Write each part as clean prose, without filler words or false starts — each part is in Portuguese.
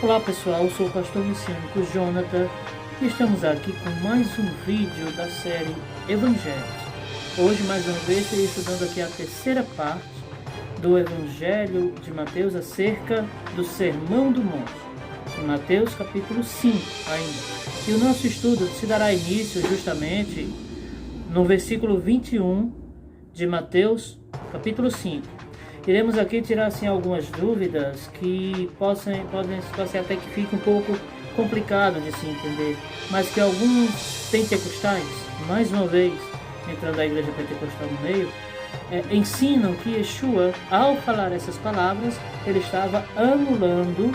Olá pessoal, eu sou o pastor messiânico Jonathan e estamos aqui com mais um vídeo da série Evangelhos. Hoje mais uma vez estou estudando aqui a terceira parte do Evangelho de Mateus acerca do Sermão do Monte, em Mateus capítulo 5 ainda. E o nosso estudo se dará início justamente no versículo 21 de Mateus capítulo 5. Iremos aqui tirar assim algumas dúvidas que podem até que fique um pouco complicado de se entender, mas que alguns pentecostais, mais uma vez entrando a igreja pentecostal no meio, ensinam que Yeshua, ao falar essas palavras, ele estava anulando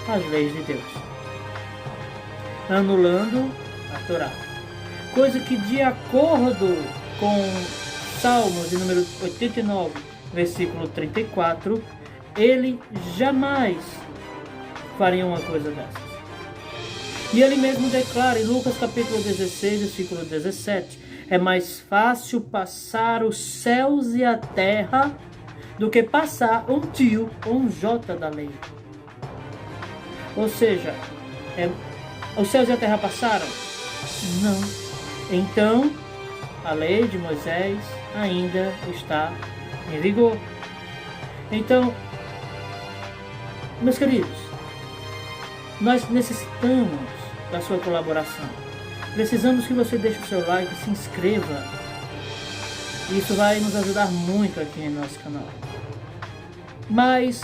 as leis de Deus, anulando a Torá, coisa que de acordo com Salmos de número 89, versículo 34, ele jamais faria uma coisa dessas. E ele mesmo declara em Lucas capítulo 16, versículo 17, é mais fácil passar os céus e a terra do que passar um tio ou um jota da lei. Ou seja, os céus e a terra passaram? Não. Então, a lei de Moisés ainda está em vigor. Então, meus queridos, nós necessitamos da sua colaboração. Precisamos que você deixe o seu like, se inscreva. Isso vai nos ajudar muito aqui em nosso canal. Mas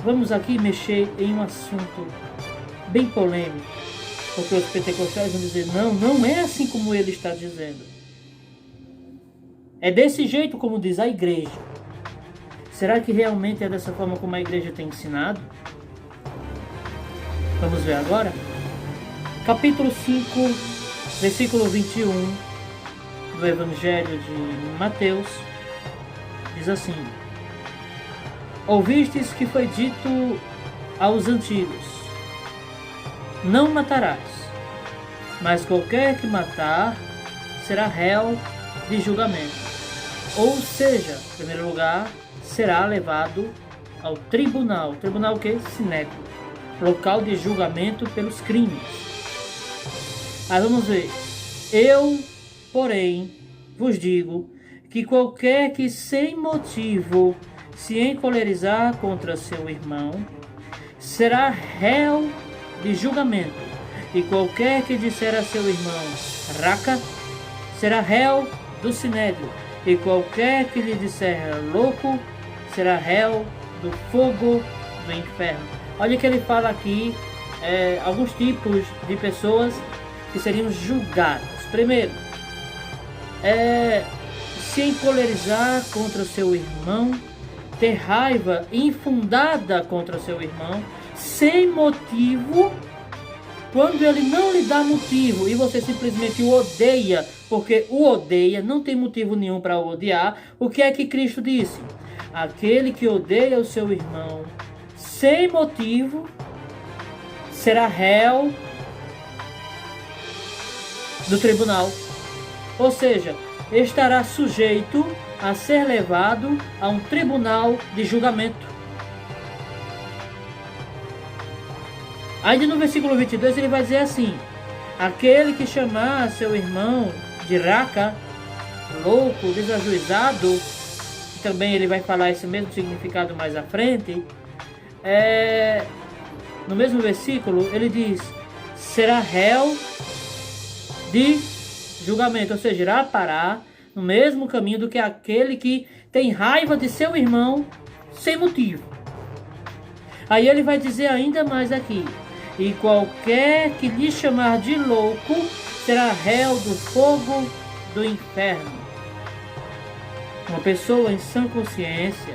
vamos aqui mexer em um assunto bem polêmico, porque os pentecostais vão dizer, não é assim como ele está dizendo. É desse jeito como diz a igreja. Será que realmente é dessa forma como a igreja tem ensinado? Vamos ver agora? Capítulo 5, versículo 21 do Evangelho de Mateus, diz assim: ouvistes que foi dito aos antigos, não matarás, mas qualquer que matar será réu de julgamento. Ou seja, em primeiro lugar, será levado ao tribunal. Tribunal o quê? Sinédrio. Local de julgamento pelos crimes. Aí vamos ver. Eu, porém, vos digo que qualquer que sem motivo se encolerizar contra seu irmão será réu de julgamento. E qualquer que disser a seu irmão raca será réu do sinédrio. E qualquer que lhe disser louco será réu do fogo do inferno. Olha que ele fala aqui alguns tipos de pessoas que seriam julgadas. Primeiro, se encolerizar contra o seu irmão, ter raiva infundada contra o seu irmão, sem motivo, quando ele não lhe dá motivo e você simplesmente o odeia, porque o odeia, não tem motivo nenhum para o odiar. O que é que Cristo disse? Aquele que odeia o seu irmão sem motivo será réu do tribunal. Ou seja, estará sujeito a ser levado a um tribunal de julgamento. Ainda no versículo 22 ele vai dizer assim: aquele que chamar seu irmão de raca, louco, desajuizado, também ele vai falar esse mesmo significado mais à frente, no mesmo versículo ele diz, será réu de julgamento, ou seja, irá parar no mesmo caminho do que aquele que tem raiva de seu irmão sem motivo. Aí ele vai dizer ainda mais aqui, e qualquer que lhe chamar de louco será réu do fogo do inferno. Uma pessoa em sã consciência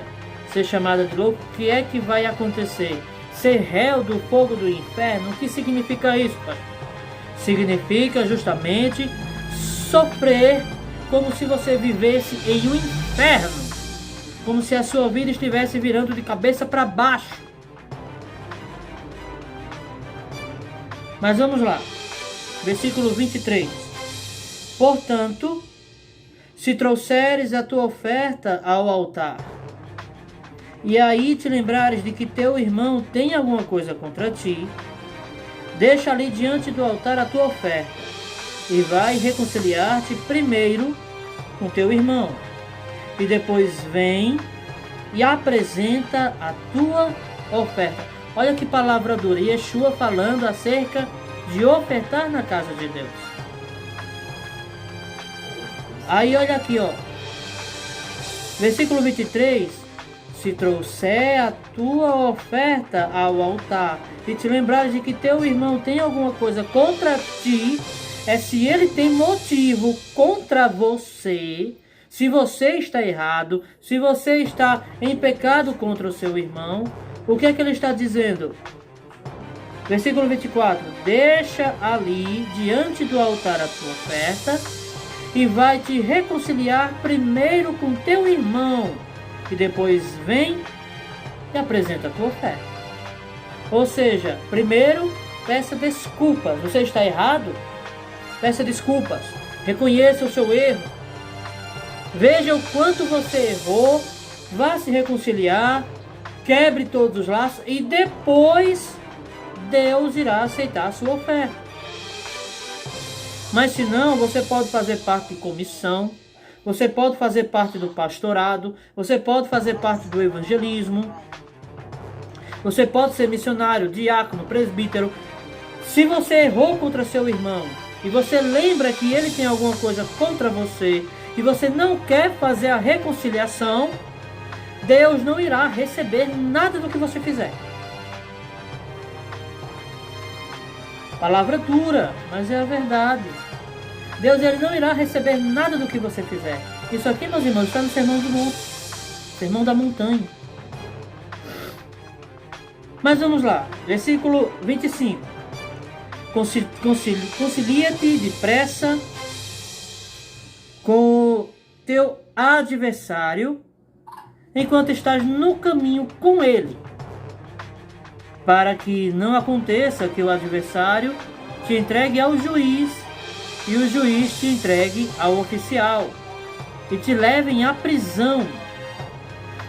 ser chamada de louco, o que é que vai acontecer? Ser réu do fogo do inferno, o que significa isso, pastor? Significa justamente sofrer como se você vivesse em um inferno, como se a sua vida estivesse virando de cabeça para baixo. Mas vamos lá, versículo 23. Portanto, se trouxeres a tua oferta ao altar, e aí te lembrares de que teu irmão tem alguma coisa contra ti, deixa ali diante do altar a tua oferta, e vai reconciliar-te primeiro com teu irmão, e depois vem e apresenta a tua oferta. Olha que palavra dura, Yeshua falando acerca de ofertar na casa de Deus. Aí olha aqui, ó, versículo 23, se trouxer a tua oferta ao altar e te lembrares de que teu irmão tem alguma coisa contra ti, é se ele tem motivo contra você, se você está errado, se você está em pecado contra o seu irmão, o que é que ele está dizendo? Versículo 24, deixa ali diante do altar a tua oferta e vai te reconciliar primeiro com teu irmão, e depois vem e apresenta a tua oferta. Ou seja, primeiro peça desculpas. Você está errado? Peça desculpas. Reconheça o seu erro. Veja o quanto você errou. Vá se reconciliar. Quebre todos os laços. E depois Deus irá aceitar a sua oferta. Mas se não, você pode fazer parte de comissão. Você pode fazer parte do pastorado. Você pode fazer parte do evangelismo. Você pode ser missionário, diácono, presbítero. Se você errou contra seu irmão e você lembra que ele tem alguma coisa contra você e você não quer fazer a reconciliação, Deus não irá receber nada do que você fizer. Palavra dura, mas é a verdade. Deus ele não irá receber nada do que você fizer. Isso aqui, meus irmãos, está no Sermão do Monte, Sermão da Montanha. Mas vamos lá, versículo 25. Concilia-te depressa com teu adversário enquanto estás no caminho com ele, para que não aconteça que o adversário te entregue ao juiz e o juiz te entregue ao oficial e te levem à prisão.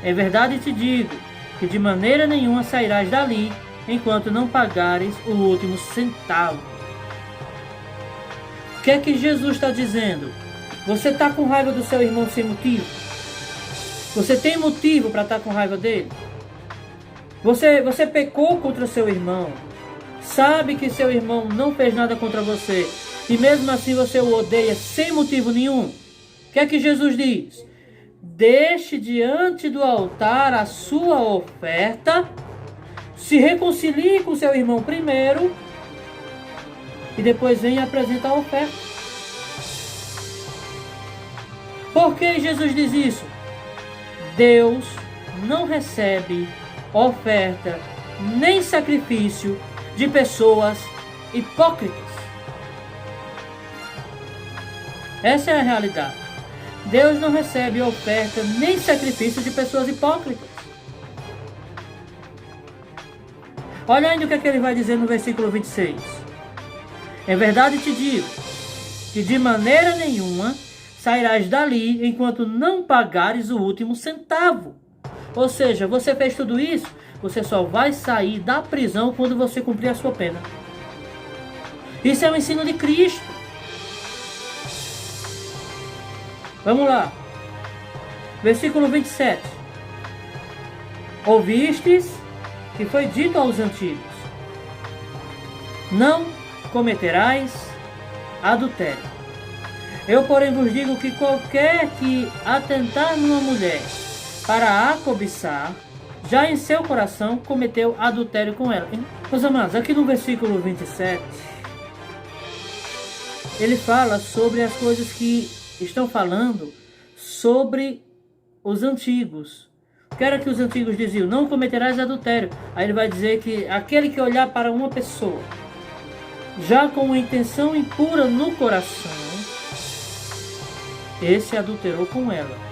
É verdade te digo que de maneira nenhuma sairás dali enquanto não pagares o último centavo. O que é que Jesus está dizendo? Você está com raiva do seu irmão sem motivo? Você tem motivo para estar com raiva dele? Você pecou contra seu irmão, sabe que seu irmão não fez nada contra você, e mesmo assim você o odeia sem motivo nenhum. O que é que Jesus diz? Deixe diante do altar a sua oferta, se reconcilie com seu irmão primeiro, e depois venha apresentar a oferta. Por que Jesus diz isso? Deus não recebe oferta nem sacrifício de pessoas hipócritas. Essa é a realidade. Deus não recebe oferta nem sacrifício de pessoas hipócritas. Olha ainda o que é que ele vai dizer no versículo 26. Em verdade te digo que de maneira nenhuma sairás dali enquanto não pagares o último centavo. Ou seja, você fez tudo isso, você só vai sair da prisão quando você cumprir a sua pena. Isso é o ensino de Cristo. Vamos lá. Versículo 27. Ouvistes que foi dito aos antigos: não cometerás adultério. Eu, porém, vos digo que qualquer que atentar numa mulher para a cobiçar, já em seu coração cometeu adultério com ela. Meus amados, aqui no versículo 27, ele fala sobre as coisas que estão falando sobre os antigos. O que era que os antigos diziam? Não cometerás adultério. Aí ele vai dizer que aquele que olhar para uma pessoa já com uma intenção impura no coração, esse adulterou com ela.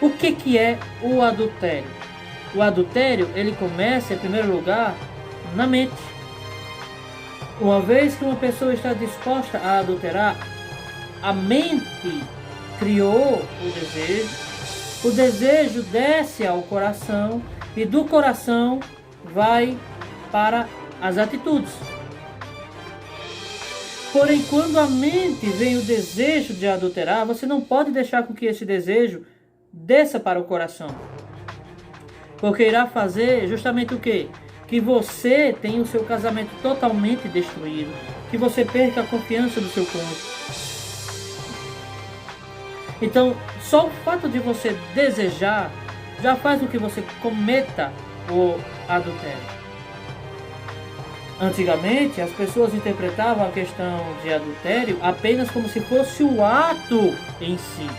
O que é o adultério? O adultério, ele começa, em primeiro lugar, na mente. Uma vez que uma pessoa está disposta a adulterar, a mente criou o desejo, o desejo desce ao coração e do coração vai para as atitudes. Porém, quando a mente vem o desejo de adulterar, você não pode deixar com que esse desejo desça para o coração. Porque irá fazer justamente o quê? Que você tenha o seu casamento totalmente destruído. Que você perca a confiança do seu cônjuge. Então, só o fato de você desejar já faz com que você cometa o adultério. Antigamente, as pessoas interpretavam a questão de adultério apenas como se fosse o ato em si,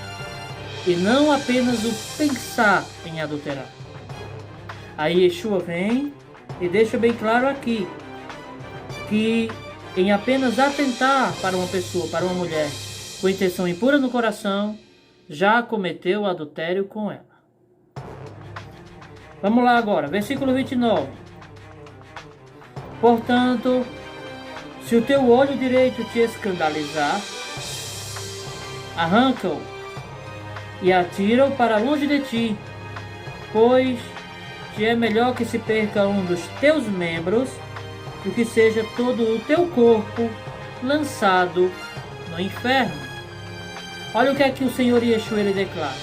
e não apenas o pensar em adulterar. Aí Yeshua vem e deixa bem claro aqui, que em apenas atentar para uma pessoa, para uma mulher, com intenção impura no coração, já cometeu o adultério com ela. Vamos lá agora, versículo 29. Portanto, se o teu olho direito te escandalizar, arranca-o e atira-o para longe de ti, pois te é melhor que se perca um dos teus membros do que seja todo o teu corpo lançado no inferno. Olha o que é que o Senhor Yeshua ele declara.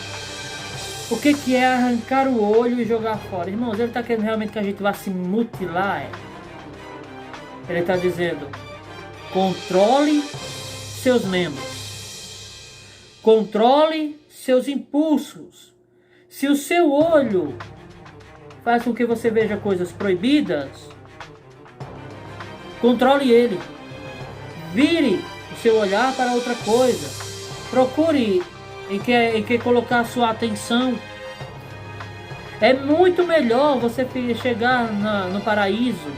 O que é arrancar o olho e jogar fora? Irmãos, ele está querendo realmente que a gente vá se mutilar. Ele está dizendo, controle seus membros. Controle seus impulsos. Se o seu olho faz com que você veja coisas proibidas, controle ele. Vire o seu olhar para outra coisa. Procure em que colocar a sua atenção. É muito melhor você chegar no paraíso,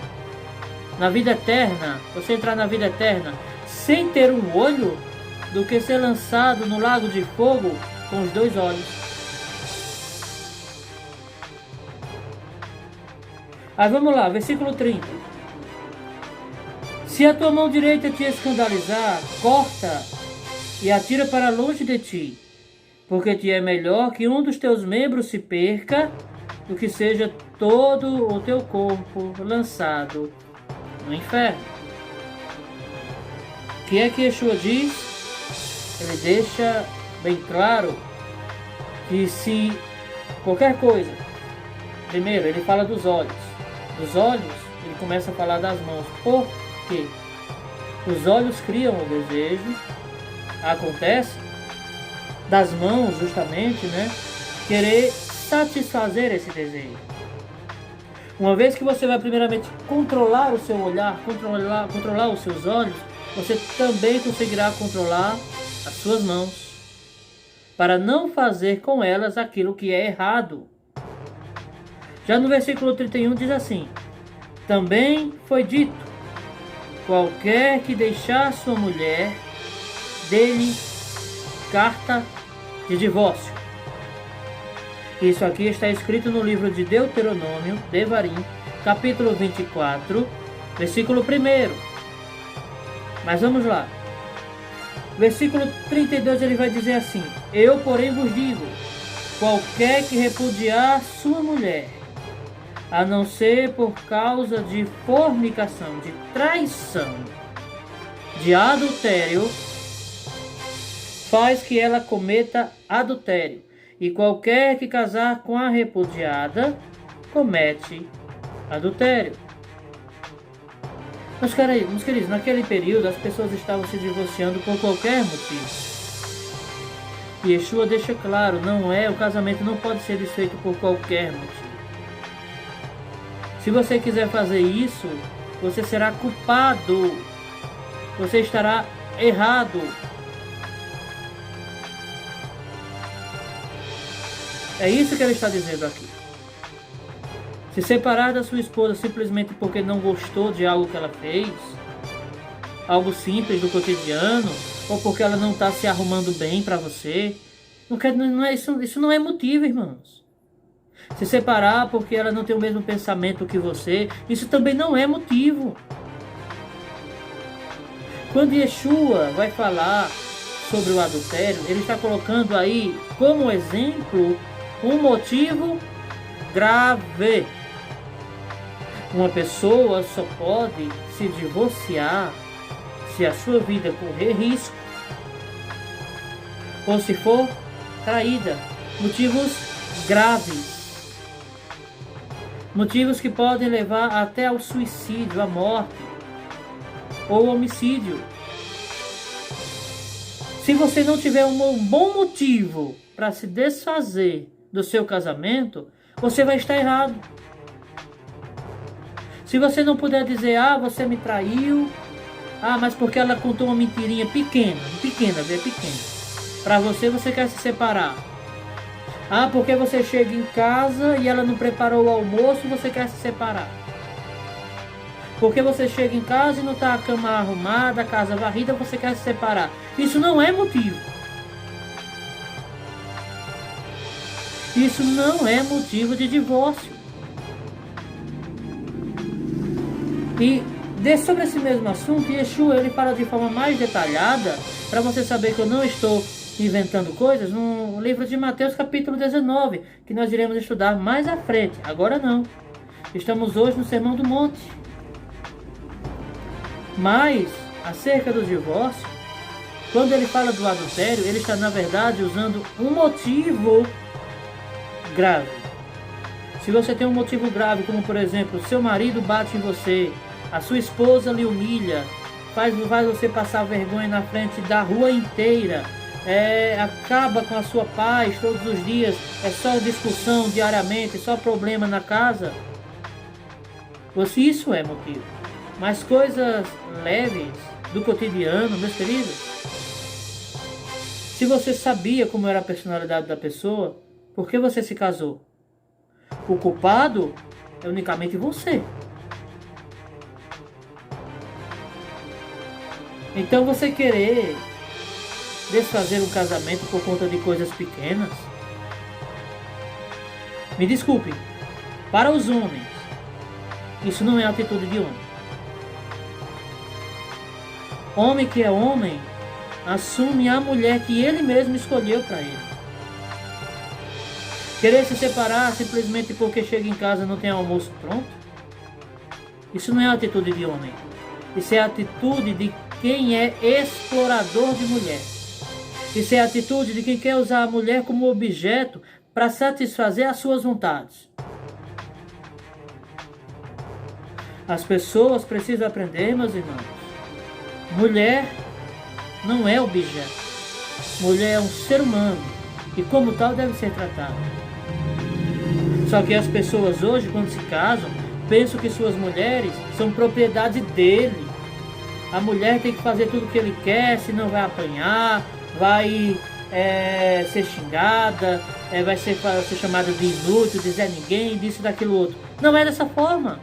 na vida eterna, você entrar na vida eterna sem ter um olho, do que ser lançado no lago de fogo com os dois olhos. Aí vamos lá, versículo 30. Se a tua mão direita te escandalizar, corta e atira para longe de ti, porque te é melhor que um dos teus membros se perca do que seja todo o teu corpo lançado no inferno. O que é que Yeshua diz? Ele deixa bem claro que se qualquer coisa, primeiro ele fala dos olhos. Dos olhos, ele começa a falar das mãos. Por quê? Os olhos criam o desejo, acontece das mãos justamente, querer satisfazer esse desejo. Uma vez que você vai primeiramente controlar o seu olhar, controlar os seus olhos, você também conseguirá controlar as suas mãos, para não fazer com elas aquilo que é errado. Já no versículo 31 diz assim: também foi dito, qualquer que deixar sua mulher, dê-lhe carta de divórcio. Isso aqui está escrito no livro de Deuteronômio, Devarim, capítulo 24, versículo 1. Mas vamos lá. Versículo 32 ele vai dizer assim: eu, porém, vos digo, qualquer que repudiar sua mulher, a não ser por causa de fornicação, de traição, de adultério, faz que ela cometa adultério. E qualquer que casar com a repudiada, comete adultério. Meus queridos, naquele período as pessoas estavam se divorciando por qualquer motivo. E Yeshua deixa claro, o casamento não pode ser desfeito por qualquer motivo. Se você quiser fazer isso, você será culpado. Você estará errado. É isso que ele está dizendo aqui. Se separar da sua esposa simplesmente porque não gostou de algo que ela fez, algo simples do cotidiano, ou porque ela não está se arrumando bem para você, isso não é motivo, irmãos. Se separar porque ela não tem o mesmo pensamento que você, isso também não é motivo. Quando Yeshua vai falar sobre o adultério, ele está colocando aí como exemplo Um motivo grave. Uma pessoa só pode se divorciar se a sua vida correr risco ou se for traída. Motivos graves. Motivos que podem levar até ao suicídio, à morte ou homicídio. Se você não tiver um bom motivo para se desfazer do seu casamento, você vai estar errado. Se você não puder dizer, você me traiu, mas porque ela contou uma mentirinha pequena, é pequena. Para você quer se separar. Porque você chega em casa e ela não preparou o almoço, você quer se separar. Porque você chega em casa e não está a cama arrumada, a casa varrida, você quer se separar. Isso não é motivo. Isso não é motivo de divórcio. E sobre esse mesmo assunto, Yeshua ele fala de forma mais detalhada, para você saber que eu não estou inventando coisas, no livro de Mateus capítulo 19, que nós iremos estudar mais à frente. Agora não. Estamos hoje no Sermão do Monte. Mas, acerca do divórcio, quando ele fala do adultério, ele está na verdade usando um motivo grave. Se você tem um motivo grave, como por exemplo, seu marido bate em você, a sua esposa lhe humilha, faz você passar vergonha na frente da rua inteira, acaba com a sua paz todos os dias, é só discussão diariamente, só problema na casa, isso é motivo. Mas coisas leves do cotidiano, meus queridos, se você sabia como era a personalidade da pessoa, por que você se casou? O culpado é unicamente você. Então você querer desfazer um casamento por conta de coisas pequenas, me desculpe, para os homens, isso não é atitude de homem. Homem que é homem, assume a mulher que ele mesmo escolheu para ele. Querer se separar simplesmente porque chega em casa e não tem almoço pronto, isso não é atitude de homem. Isso é atitude de quem é explorador de mulher. Isso é a atitude de quem quer usar a mulher como objeto para satisfazer as suas vontades. As pessoas precisam aprender, meus irmãos. Mulher não é objeto. Mulher é um ser humano e como tal deve ser tratada. Só que as pessoas hoje, quando se casam, pensam que suas mulheres são propriedade dele. A mulher tem que fazer tudo o que ele quer, senão vai apanhar, vai ser xingada, vai ser chamada de inútil, de Zé Ninguém, disso e daquilo outro. Não é dessa forma.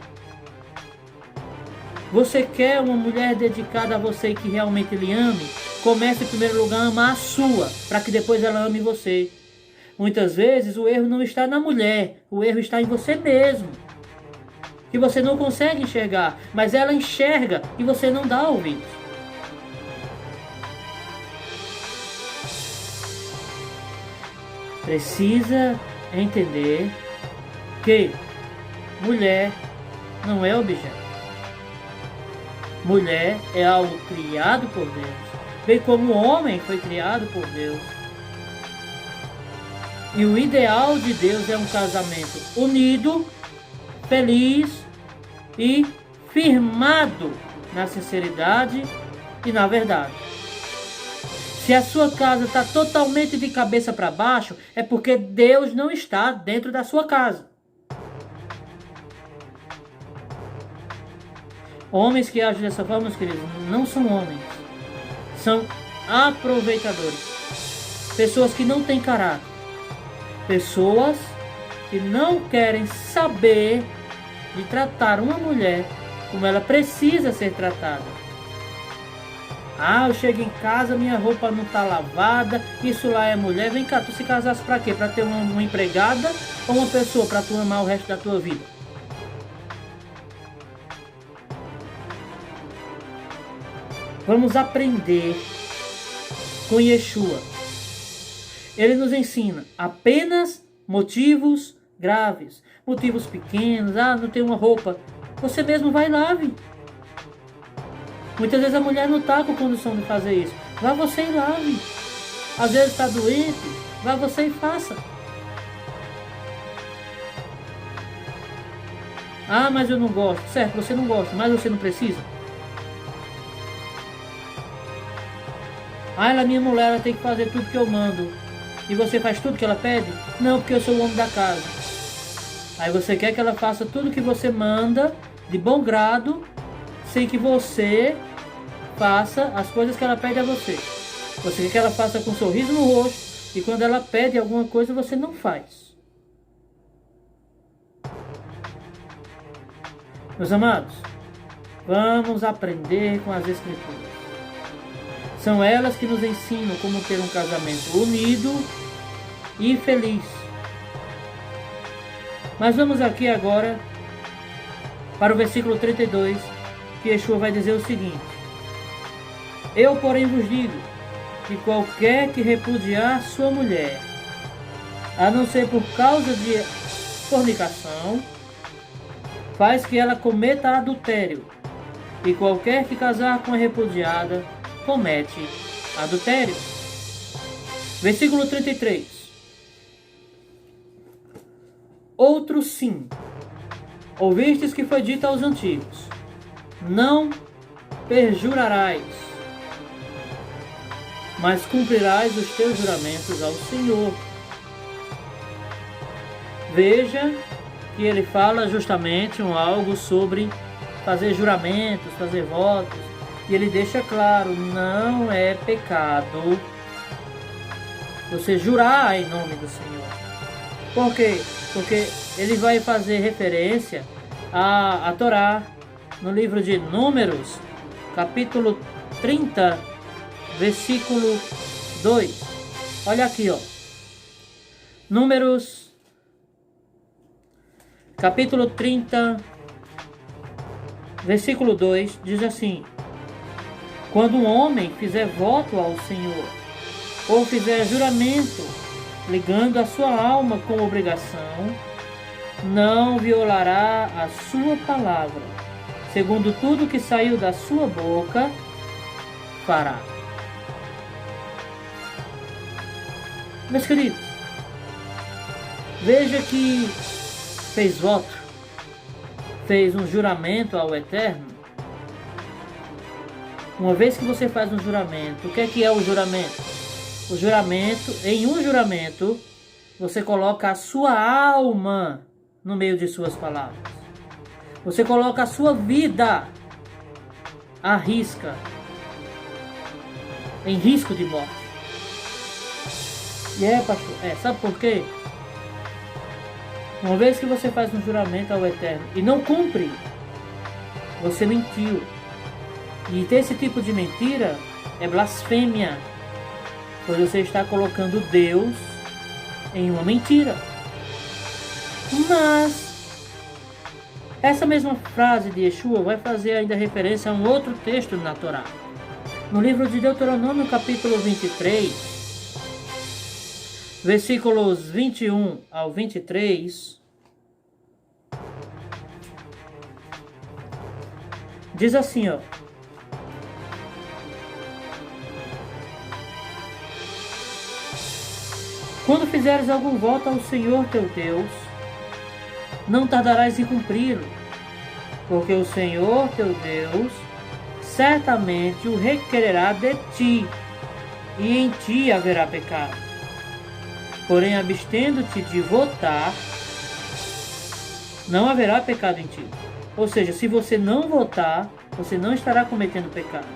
Você quer uma mulher dedicada a você e que realmente lhe ame? Comece em primeiro lugar a amar a sua, para que depois ela ame você. Muitas vezes o erro não está na mulher, o erro está em você mesmo. Que você não consegue enxergar, mas ela enxerga e você não dá ouvidos. Precisa entender que mulher não é objeto. Mulher é algo criado por Deus, bem como o homem foi criado por Deus. E o ideal de Deus é um casamento unido, feliz e firmado na sinceridade e na verdade. Se a sua casa está totalmente de cabeça para baixo, é porque Deus não está dentro da sua casa. Homens que agem dessa forma, meus queridos, não são homens. São aproveitadores. Pessoas que não têm caráter. Pessoas que não querem saber de tratar uma mulher como ela precisa ser tratada. Eu chego em casa, minha roupa não está lavada, isso lá é mulher. Vem cá, tu se casasse para quê? Para ter uma empregada ou uma pessoa para tu amar o resto da tua vida? Vamos aprender com Yeshua. Ele nos ensina apenas motivos graves, motivos pequenos, não tem uma roupa, você mesmo vai e lave. Muitas vezes a mulher não está com condição de fazer isso, vá você e lave. Às vezes está doente, vá você e faça. Mas eu não gosto. Certo, você não gosta, mas você não precisa. Ela é minha mulher, ela tem que fazer tudo que eu mando. E você faz tudo que ela pede? Não, porque eu sou o homem da casa. Aí você quer que ela faça tudo que você manda, de bom grado, sem que você faça as coisas que ela pede a você. Você quer que ela faça com um sorriso no rosto, e quando ela pede alguma coisa, você não faz. Meus amados, vamos aprender com as Escrituras. São elas que nos ensinam como ter um casamento unido e feliz. Mas vamos aqui agora para o versículo 32, que Yeshua vai dizer o seguinte: Eu, porém, vos digo que qualquer que repudiar sua mulher, a não ser por causa de fornicação, faz que ela cometa adultério, e qualquer que casar com a repudiada comete adultério. Versículo 33. Outro sim, ouvistes que foi dito aos antigos: não perjurarás, mas cumprirás os teus juramentos ao Senhor. Veja que ele fala justamente algo sobre fazer juramentos, fazer votos, e ele deixa claro, não é pecado você jurar em nome do Senhor. Por quê? Porque ele vai fazer referência à Torá, no livro de Números, capítulo 30, versículo 2. Olha aqui, Números, capítulo 30, versículo 2, diz assim: Quando um homem fizer voto ao Senhor, ou fizer juramento, ligando a sua alma com obrigação, não violará a sua palavra, segundo tudo que saiu da sua boca, fará. Meus queridos, veja que fez voto, fez um juramento ao Eterno. Uma vez que você faz um juramento, o que é o juramento? O juramento, em um juramento, você coloca a sua alma no meio de suas palavras. Você coloca a sua vida à risca, em risco de morte. E pastor, sabe por quê? Uma vez que você faz um juramento ao Eterno e não cumpre, você mentiu. E ter esse tipo de mentira é blasfêmia, pois você está colocando Deus em uma mentira. Mas essa mesma frase de Yeshua vai fazer ainda referência a um outro texto na Torá. No livro de Deuteronômio, capítulo 23, versículos 21 ao 23, diz assim, Quando fizeres algum voto ao Senhor teu Deus, não tardarás em cumpri-lo, porque o Senhor teu Deus certamente o requererá de ti, e em ti haverá pecado. Porém, abstendo-te de votar, não haverá pecado em ti. Ou seja, se você não votar, você não estará cometendo pecado.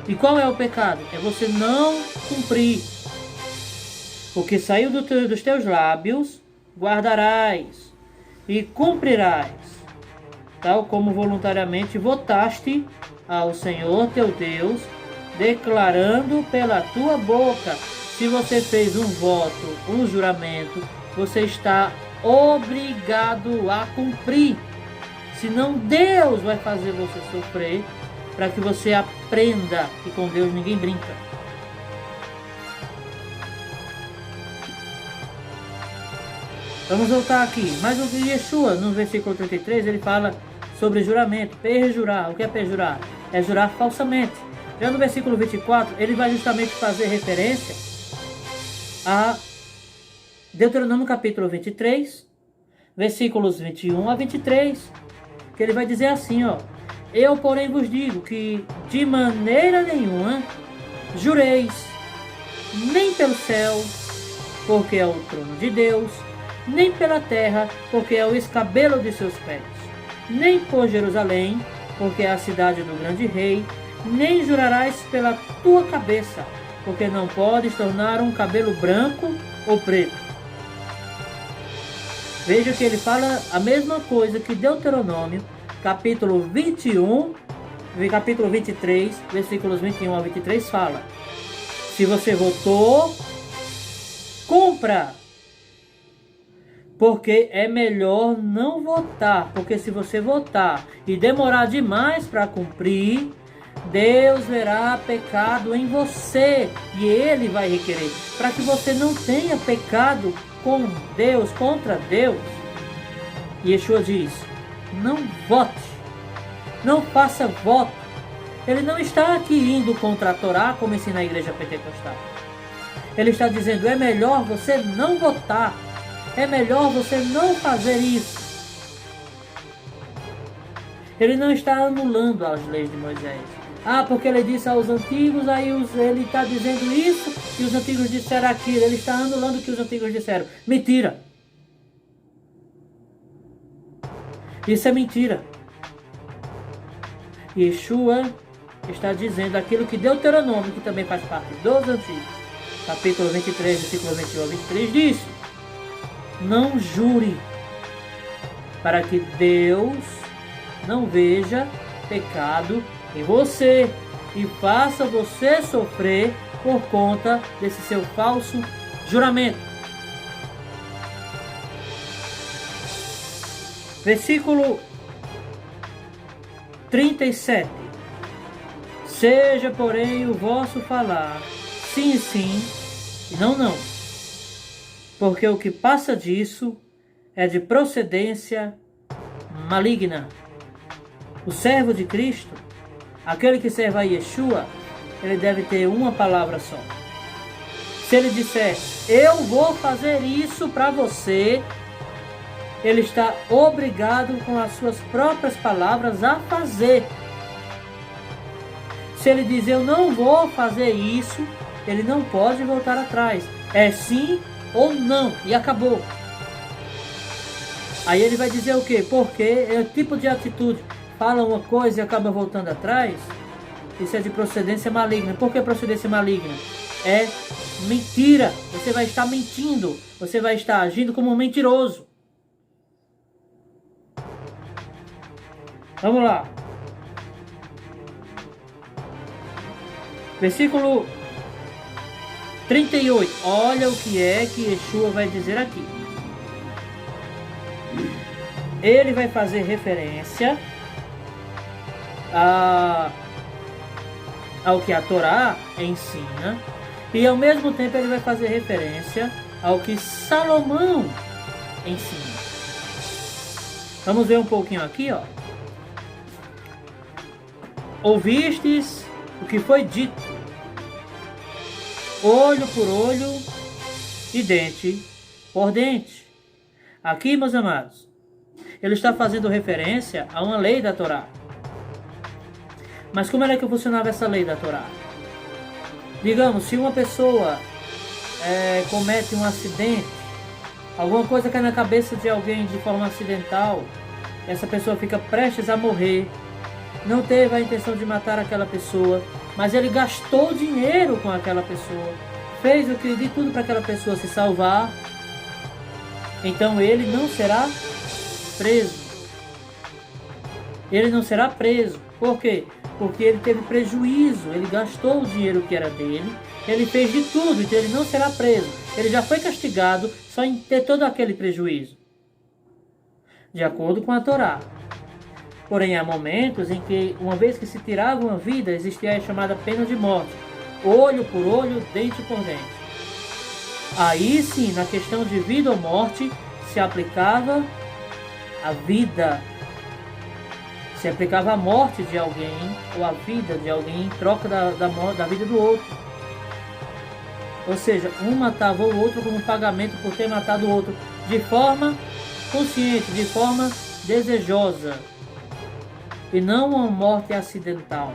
E qual é o pecado? É você não cumprir. O que saiu dos teus lábios, guardarás e cumprirás, tal como voluntariamente votaste ao Senhor teu Deus, declarando pela tua boca. Se você fez um voto, um juramento, você está obrigado a cumprir. Senão Deus vai fazer você sofrer, para que você aprenda que com Deus ninguém brinca. Vamos voltar aqui. Mas o Yeshua, no versículo 33, ele fala sobre juramento. Perjurar. O que é perjurar? É jurar falsamente. Já no versículo 24, ele vai justamente fazer referência a Deuteronômio capítulo 23, versículos 21 a 23, que ele vai dizer assim, ó: eu, porém, vos digo que de maneira nenhuma jureis, nem pelo céu, porque é o trono de Deus, nem pela terra, porque é o escabelo de seus pés, nem por Jerusalém, porque é a cidade do grande rei, nem jurarás pela tua cabeça, porque não podes tornar um cabelo branco ou preto. Veja que ele fala a mesma coisa que Deuteronômio, capítulo 21, capítulo 23, versículos 21 a 23 fala. Se você votou, cumpra. Porque é melhor não votar, porque se você votar e demorar demais para cumprir, Deus verá pecado em você e Ele vai requerer. Para que você não tenha pecado com Deus, contra Deus, Yeshua diz: não vote, não faça voto. Ele não está aqui indo contra a Torá, como ensina a igreja pentecostal. Ele está dizendo: é melhor você não votar, é melhor você não fazer isso. Ele não está anulando as leis de Moisés. Porque ele disse aos antigos, aí ele está dizendo isso, e os antigos disseram aquilo. Ele está anulando o que os antigos disseram. Mentira! Isso é mentira. Yeshua está dizendo aquilo que Deuteronômio, que também faz parte dos antigos, capítulo 23, versículo 21 a 23, diz: não jure, para que Deus não veja pecado em você e faça você sofrer por conta desse seu falso juramento. Versículo 37. Seja, porém, o vosso falar sim, sim, e não, não. Porque o que passa disso é de procedência maligna. O servo de Cristo, aquele que serve a Yeshua, ele deve ter uma palavra só. Se ele disser: eu vou fazer isso para você, ele está obrigado com as suas próprias palavras a fazer. Se ele diz: eu não vou fazer isso, ele não pode voltar atrás. É sim ou não, e acabou. Aí ele vai dizer o quê? Porque é o tipo de atitude. Fala uma coisa e acaba voltando atrás. Isso é de procedência maligna. Por que procedência maligna? É mentira. Você vai estar mentindo. Você vai estar agindo como um mentiroso. Vamos lá. Versículo 38. Olha o que é que Yeshua vai dizer aqui. Ele vai fazer referência ao que a Torá ensina, e ao mesmo tempo ele vai fazer referência ao que Salomão ensina. Vamos ver um pouquinho aqui, ó. Ouvistes o que foi dito, olho por olho e dente por dente. Aqui, meus amados, ele está fazendo referência a uma lei da Torá. Mas como era que funcionava essa lei da Torá? Digamos, se uma pessoa comete um acidente, alguma coisa cai na cabeça de alguém de forma acidental, essa pessoa fica prestes a morrer, não teve a intenção de matar aquela pessoa, mas ele gastou dinheiro com aquela pessoa, fez o que de tudo para aquela pessoa se salvar, então ele não será preso. Ele não será preso. Por quê? Porque ele teve prejuízo, ele gastou o dinheiro que era dele, ele fez de tudo, então ele não será preso. Ele já foi castigado só em ter todo aquele prejuízo, de acordo com a Torá. Porém, há momentos em que, uma vez que se tirava uma vida, existia a chamada pena de morte. Olho por olho, dente por dente. Aí sim, na questão de vida ou morte, se aplicava à vida, se aplicava à morte de alguém ou à vida de alguém em troca da vida do outro. Ou seja, um matava o outro como pagamento por ter matado o outro de forma consciente, de forma desejosa, e não uma morte acidental.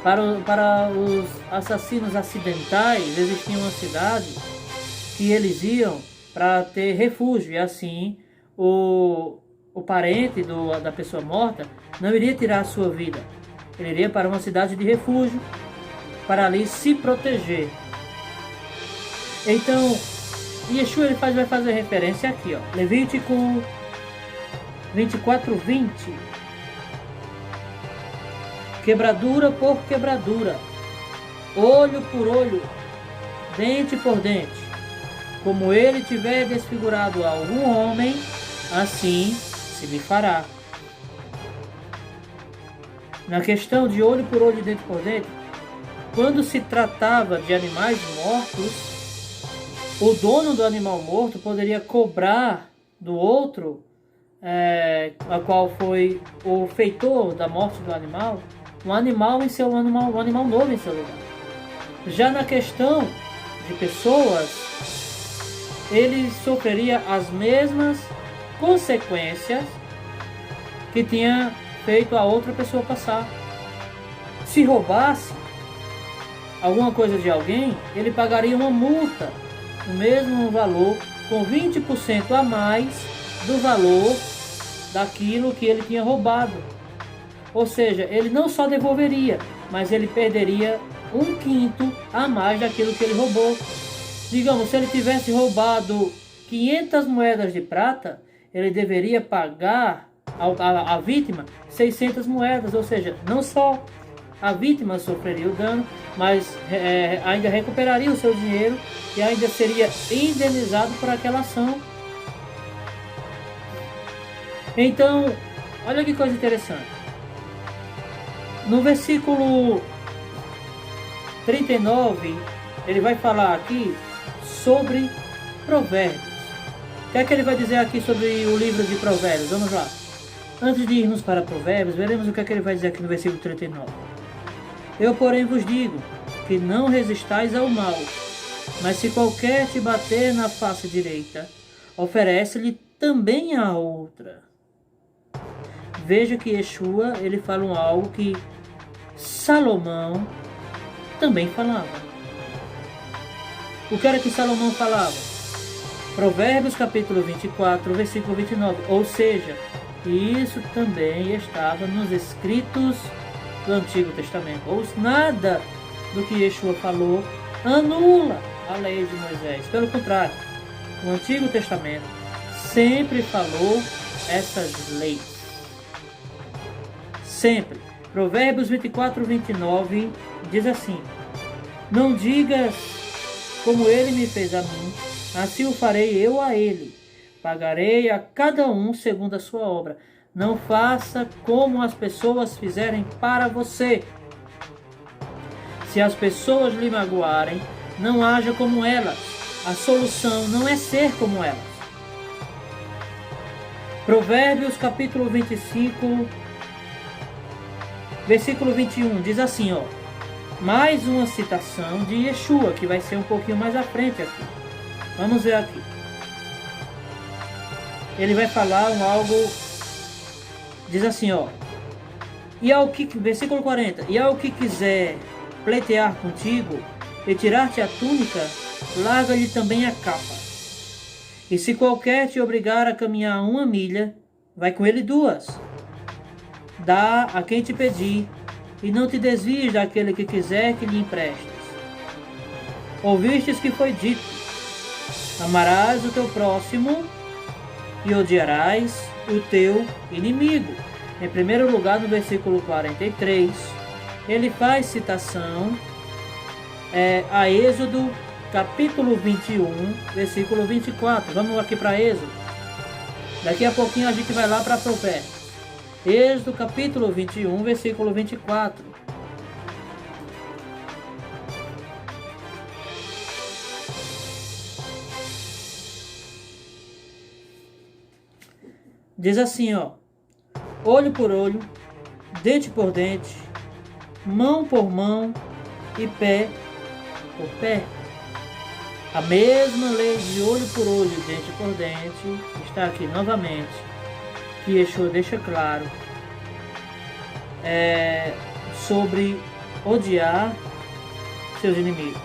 Para os assassinos acidentais, existia uma cidade que eles iam para ter refúgio, e assim o parente da pessoa morta não iria tirar a sua vida. Ele iria para uma cidade de refúgio para ali se proteger. Então, Yeshua ele vai fazer referência aqui, ó, Levítico 24:20. Quebradura por quebradura, olho por olho, dente por dente. Como ele tiver desfigurado algum homem, assim se lhe fará. Na questão de olho por olho, dente por dente, quando se tratava de animais mortos, o dono do animal morto poderia cobrar do outro, a qual foi o feitor da morte do animal, um animal novo em seu lugar. Já na questão de pessoas, ele sofreria as mesmas consequências que tinha feito a outra pessoa passar. Se roubasse alguma coisa de alguém, ele pagaria uma multa o mesmo valor, com 20% a mais do valor daquilo que ele tinha roubado. Ou seja, ele não só devolveria, mas ele perderia 1/5 a mais daquilo que ele roubou. Digamos, se ele tivesse roubado 500 moedas de prata, ele deveria pagar à vítima 600 moedas. Ou seja, não só a vítima sofreria o dano, mas ainda recuperaria o seu dinheiro e ainda seria indenizado por aquela ação. Então, olha que coisa interessante. No versículo 39, ele vai falar aqui sobre Provérbios. O que é que ele vai dizer aqui sobre o livro de Provérbios? Vamos lá. Antes de irmos para Provérbios, veremos o que é que ele vai dizer aqui no versículo 39. Eu, porém, vos digo que não resistais ao mal, mas se qualquer te bater na face direita, oferece-lhe também a outra. Veja que Yeshua, ele fala algo que Salomão também falava. O que era que Salomão falava? Provérbios capítulo 24, versículo 29. Ou seja, isso também estava nos escritos do Antigo Testamento. Ou nada do que Yeshua falou anula a lei de Moisés. Pelo contrário, o Antigo Testamento sempre falou essas leis. Sempre. Provérbios 24, 29 diz assim: não digas como ele me fez a mim, assim o farei eu a ele. Pagarei a cada um segundo a sua obra. Não faça como as pessoas fizerem para você. Se as pessoas lhe magoarem, não haja como elas. A solução não é ser como elas. Provérbios capítulo 25, versículo 21, diz assim, ó. Mais uma citação de Yeshua, que vai ser um pouquinho mais à frente aqui. Vamos ver aqui. Ele vai falar algo, diz assim, ó. Versículo 40. E ao que quiser pleitear contigo e tirar-te a túnica, larga-lhe também a capa. E se qualquer te obrigar a caminhar 1 milha, vai com ele 2. Dá a quem te pedir, e não te desvies daquele que quiser que lhe emprestes. Ouvistes que foi dito: amarás o teu próximo e odiarás o teu inimigo. Em primeiro lugar, no versículo 43, ele faz citação a Êxodo capítulo 21, versículo 24. Vamos aqui para Êxodo. Daqui a pouquinho a gente vai lá para Provérbios. Êxodo capítulo 21, versículo 24. Diz assim, ó: olho por olho, dente por dente, mão por mão e pé por pé. A mesma lei de olho por olho, dente por dente, está aqui novamente, que Yeshua deixa claro sobre odiar seus inimigos.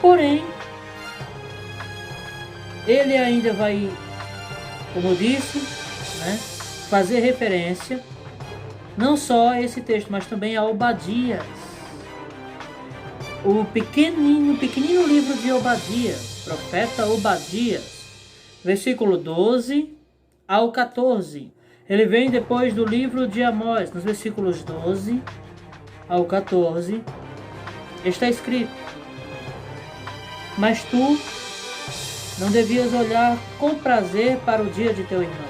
Porém, ele ainda vai, como eu disse, né, fazer referência não só a esse texto, mas também a Obadias. O pequenino livro de Obadias, profeta Obadias, versículo 12 ao 14. Ele vem depois do livro de Amós, nos versículos 12 ao 14. Está escrito: mas tu não devias olhar com prazer para o dia de teu irmão,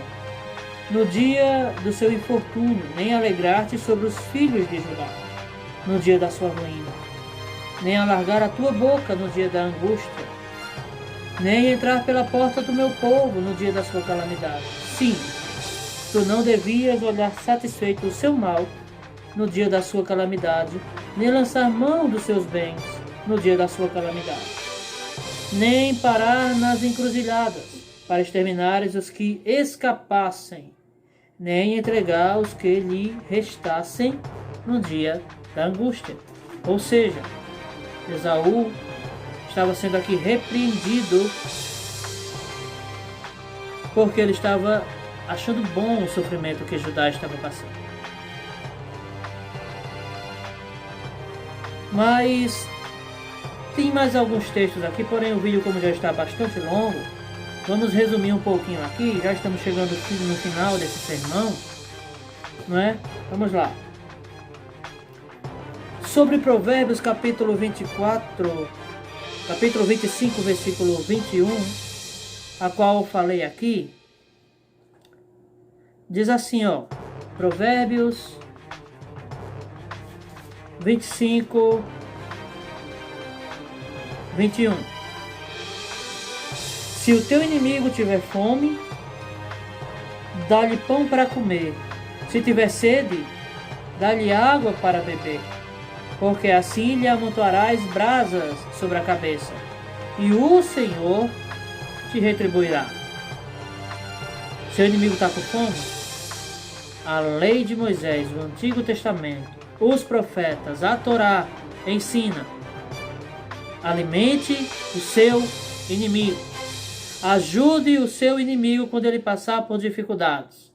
no dia do seu infortúnio, nem alegrar-te sobre os filhos de Judá, no dia da sua ruína, nem alargar a tua boca no dia da angústia, nem entrar pela porta do meu povo no dia da sua calamidade. Sim, tu não devias olhar satisfeito o seu mal no dia da sua calamidade, nem lançar mão dos seus bens no dia da sua calamidade, nem parar nas encruzilhadas para exterminares os que escapassem, nem entregar os que lhe restassem no dia da angústia. Ou seja, Esaú estava sendo aqui repreendido porque ele estava achando bom o sofrimento que Judá estava passando. Mas tem mais alguns textos aqui, porém o vídeo, como já está bastante longo, vamos resumir um pouquinho aqui. Já estamos chegando no final desse sermão, não é? Vamos lá. Sobre Provérbios, capítulo 24, capítulo 25, versículo 21, a qual eu falei aqui, diz assim, ó: Provérbios 25, 21. Se o teu inimigo tiver fome, dá-lhe pão para comer. Se tiver sede, dá-lhe água para beber. Porque assim lhe amontoarás brasas sobre a cabeça, e o Senhor te retribuirá. Seu inimigo está com fome? A lei de Moisés, o Antigo Testamento, os profetas, a Torá ensina: alimente o seu inimigo. Ajude o seu inimigo quando ele passar por dificuldades.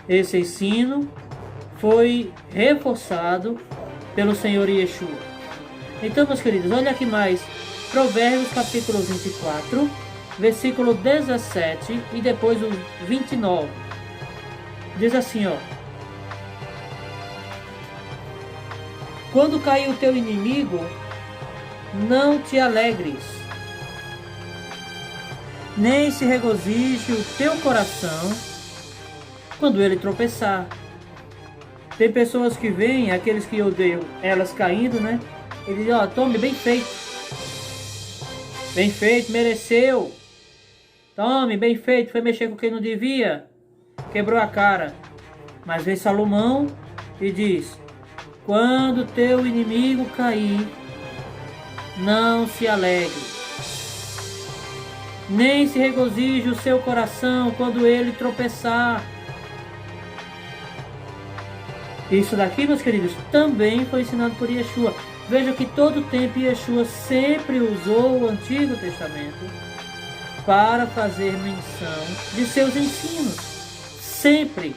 Esse ensino foi reforçado pelo Senhor Yeshua. Então, meus queridos, olha aqui mais. Provérbios capítulo 24, versículo 17 e depois o 29. Diz assim, ó: quando cair o teu inimigo, não te alegres, nem se regozije o teu coração quando ele tropeçar. Tem pessoas que veem, aqueles que odeiam elas caindo, né? Ele diz: ó, tome, bem feito. Bem feito, mereceu. Tome, bem feito, foi mexer com quem não devia. Quebrou a cara. Mas vem Salomão e diz: quando teu inimigo cair, não se alegre, nem se regozije o seu coração quando ele tropeçar. Isso daqui, meus queridos, também foi ensinado por Yeshua. Veja que todo o tempo Yeshua sempre usou o Antigo Testamento para fazer menção de seus ensinos. Sempre.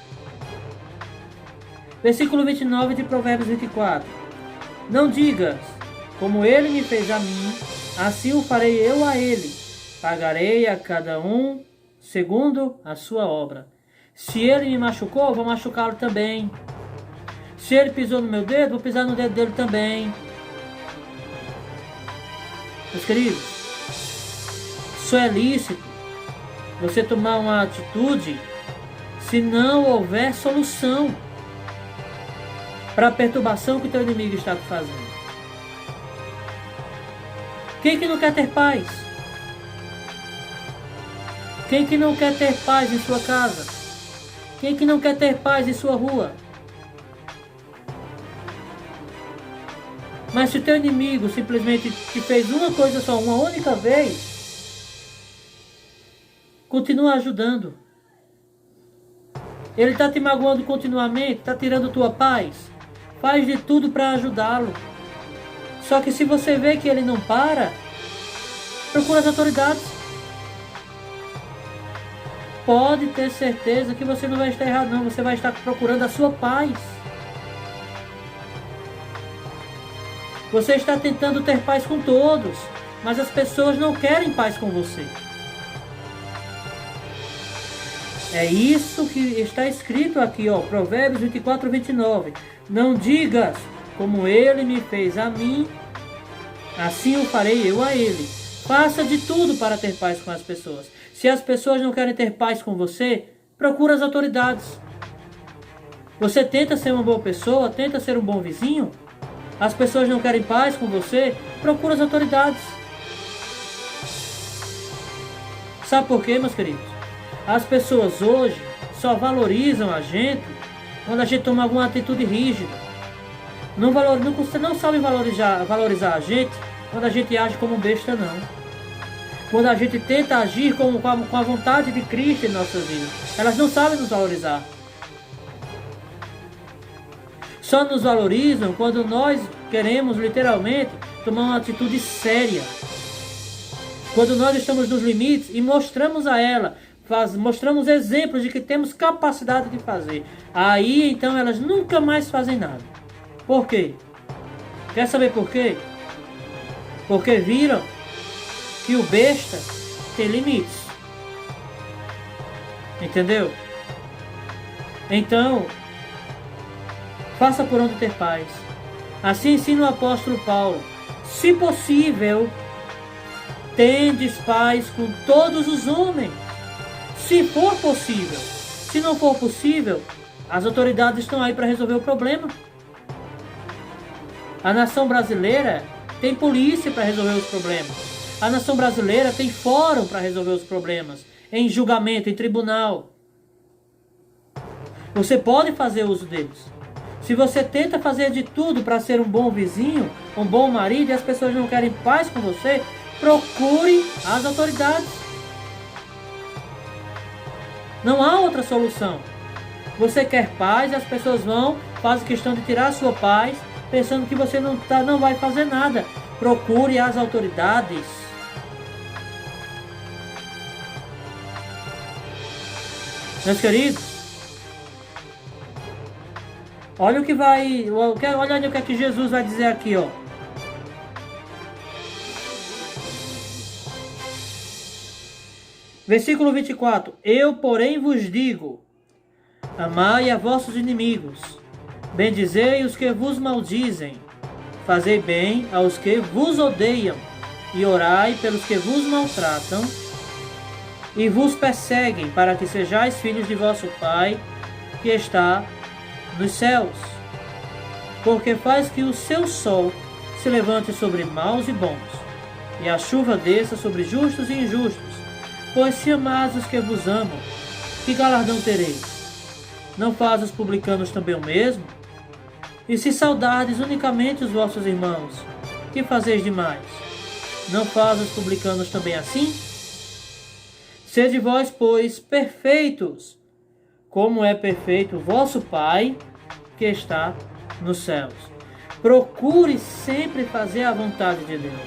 Versículo 29 de Provérbios 24. Não digas, como ele me fez a mim, assim o farei eu a ele. Pagarei a cada um segundo a sua obra. Se ele me machucou, vou machucá-lo também. Se ele pisou no meu dedo, vou pisar no dedo dele também. Meus queridos, só é lícito você tomar uma atitude se não houver solução para a perturbação que o teu inimigo está te fazendo. Quem que não quer ter paz? Quem que não quer ter paz em sua casa? Quem que não quer ter paz em sua rua? Mas se o teu inimigo simplesmente te fez uma coisa só, uma única vez, continua ajudando. Ele está te magoando continuamente, está tirando tua paz. Faz de tudo para ajudá-lo. Só que se você vê que ele não para, procura as autoridades. Pode ter certeza que você não vai estar errado não, você vai estar procurando a sua paz. Você está tentando ter paz com todos, mas as pessoas não querem paz com você. É isso que está escrito aqui, ó, Provérbios 24, 29. Não digas, como ele me fez a mim, assim o farei eu a ele. Faça de tudo para ter paz com as pessoas. Se as pessoas não querem ter paz com você, procura as autoridades. Você tenta ser uma boa pessoa, tenta ser um bom vizinho. As pessoas não querem paz com você, procura as autoridades. Sabe por quê, meus queridos? As pessoas hoje só valorizam a gente quando a gente toma alguma atitude rígida. Você não sabe valorizar a gente quando a gente age como um besta, não. Quando a gente tenta agir com a vontade de Cristo em nossas vidas. Elas não sabem nos valorizar. Só nos valorizam quando nós queremos literalmente tomar uma atitude séria. Quando nós estamos nos limites e mostramos a ela, mostramos exemplos de que temos capacidade de fazer. Aí então elas nunca mais fazem nada. Por quê? Quer saber por quê? Porque viram que o besta tem limites. Entendeu? Então, faça por onde ter paz. Assim ensina o apóstolo Paulo. Se possível, tendes paz com todos os homens. Se for possível. Se não for possível, as autoridades estão aí para resolver o problema. A nação brasileira tem polícia para resolver os problemas. A nação brasileira tem fórum para resolver os problemas. Em julgamento, em tribunal. Você pode fazer uso deles. Se você tenta fazer de tudo para ser um bom vizinho, um bom marido, e as pessoas não querem paz com você, procure as autoridades. Não há outra solução. Você quer paz e as pessoas fazem questão de tirar a sua paz, pensando que você não vai fazer nada. Procure as autoridades. Meus queridos, olha o que é que Jesus vai dizer aqui, ó. Versículo 24. Eu, porém, vos digo, amai a vossos inimigos, bendizei os que vos maldizem, fazei bem aos que vos odeiam, e orai pelos que vos maltratam e vos perseguem, para que sejais filhos de vosso Pai, que está nos céus. Porque faz que o seu sol se levante sobre maus e bons, e a chuva desça sobre justos e injustos. Pois se amais os que vos amam, que galardão tereis? Não faz os publicanos também o mesmo? E se saudardes unicamente os vossos irmãos, que fazeis demais? Não faz os publicanos também assim? Sede vós, pois, perfeitos, como é perfeito o vosso Pai, que está nos céus. Procure sempre fazer a vontade de Deus.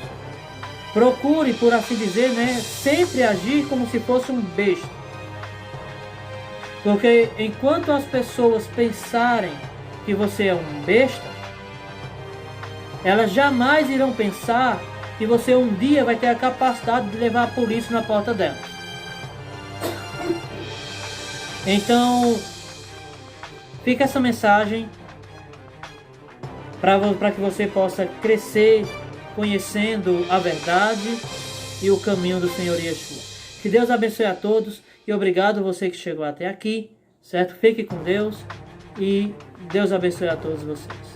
Procure, por assim dizer, sempre agir como se fosse um besta. Porque enquanto as pessoas pensarem que você é um besta, elas jamais irão pensar que você um dia vai ter a capacidade de levar a polícia na porta delas. Então, fica essa mensagem para que você possa crescer conhecendo a verdade e o caminho do Senhor Yeshua. Que Deus abençoe a todos e obrigado a você que chegou até aqui, certo? Fique com Deus e Deus abençoe a todos vocês.